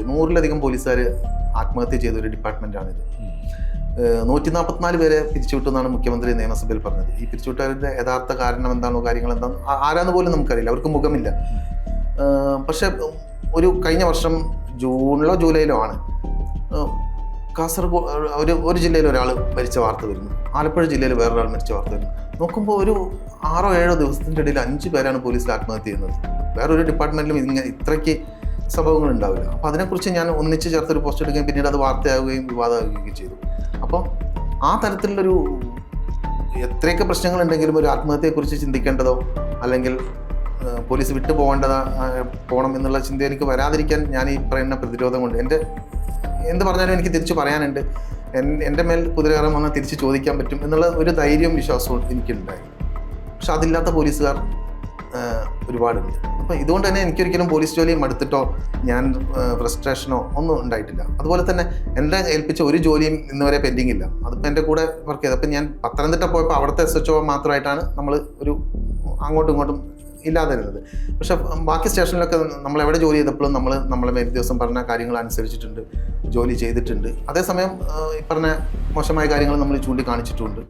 100-ലധികം പോലീസുകാർ ആത്മഹത്യ ചെയ്ത ഒരു ഡിപ്പാർട്ട്മെന്റാണിത്. 144 പേരെ പിരിച്ചുവിട്ടെന്നാണ് മുഖ്യമന്ത്രി നിയമസഭയിൽ പറഞ്ഞത്. ഈ പിരിച്ചുവിട്ടവരുടെ യഥാർത്ഥ കാരണം എന്താണോ, കാര്യങ്ങൾ എന്താണോ, ആരാന്ന് പോലും നമുക്കറിയില്ല, അവർക്ക് മുഖമില്ല. പക്ഷെ കഴിഞ്ഞ വർഷം ജൂണിലോ ജൂലൈയിലോ ആണ് കാസർഗോഡ് ഒരു ജില്ലയിൽ ഒരാൾ മരിച്ച വാർത്ത വരുന്നു, ആലപ്പുഴ ജില്ലയിൽ വേറൊരാൾ മരിച്ച വാർത്ത വരുന്നു. നോക്കുമ്പോൾ ഒരു 6-7 ദിവസത്തിൻ്റെ ഇടയിൽ 5 പേരാണ് പോലീസിൽ ആത്മഹത്യ ചെയ്യുന്നത്. വേറൊരു ഡിപ്പാർട്ട്മെന്റിലും ഇത്രയ്ക്ക് സംഭവങ്ങൾ ഉണ്ടാവില്ല. അപ്പോൾ അതിനെക്കുറിച്ച് ഞാൻ ഒന്നിച്ച് ചേർത്തൊരു പോസ്റ്റ് എടുക്കുകയും പിന്നീട് അത് വാർത്തയാവുകയും വിവാദമാവുകയും ചെയ്തു. അപ്പോൾ ആ തരത്തിലുള്ളൊരു എത്രയൊക്കെ പ്രശ്നങ്ങളുണ്ടെങ്കിലും ഒരു ആത്മഹത്യയെക്കുറിച്ച് ചിന്തിക്കേണ്ടതോ അല്ലെങ്കിൽ പോലീസ് വിട്ടു പോകണം എന്നുള്ള ചിന്ത എനിക്ക് വരാതിരിക്കാൻ ഞാൻ ഈ പറയുന്ന പ്രതിരോധം കൊണ്ട് എന്ത് പറഞ്ഞാലും എനിക്ക് തിരിച്ചു പറയാനുണ്ട്. എൻ്റെ മേൽ കുതിരകയറാൻ വന്നാൽ തിരിച്ച് ചോദിക്കാൻ പറ്റും എന്നുള്ള ഒരു ധൈര്യവും വിശ്വാസവും എനിക്കുണ്ടായി. പക്ഷെ അതില്ലാത്ത പോലീസുകാർ ഒരുപാടുണ്ട്. അപ്പം ഇതുകൊണ്ട് തന്നെ എനിക്കൊരിക്കലും പോലീസ് ജോലി മടുത്തിട്ടോ ഞാൻ ഫ്രസ്ട്രേഷനോ ഒന്നും ഉണ്ടായിട്ടില്ല. അതുപോലെ തന്നെ എൻ്റെ ഏൽപ്പിച്ച ഒരു ജോലിയും ഇന്നുവരെ പെൻഡിങ് ഇല്ല. അതിപ്പോൾ എൻ്റെ കൂടെ വർക്ക് ചെയ്ത്, അപ്പം ഞാൻ പത്തനംതിട്ട പോയപ്പോൾ അവിടുത്തെ SHO മാത്രമായിട്ടാണ് നമ്മൾ ഒരു അങ്ങോട്ടും ഇങ്ങോട്ടും ഇല്ലാതിരുന്നത്. പക്ഷെ ബാക്കി സ്റ്റേഷനിലൊക്കെ നമ്മൾ എവിടെ ജോലി ചെയ്തപ്പോഴും നമ്മളെ മേൽ ദിവസം പറഞ്ഞ കാര്യങ്ങൾ അനുസരിച്ചിട്ടുണ്ട്, ജോലി ചെയ്തിട്ടുണ്ട്. അതേസമയം ഈ പറഞ്ഞ മോശമായ കാര്യങ്ങൾ നമ്മൾ ചൂണ്ടിക്കാണിച്ചിട്ടുണ്ട്.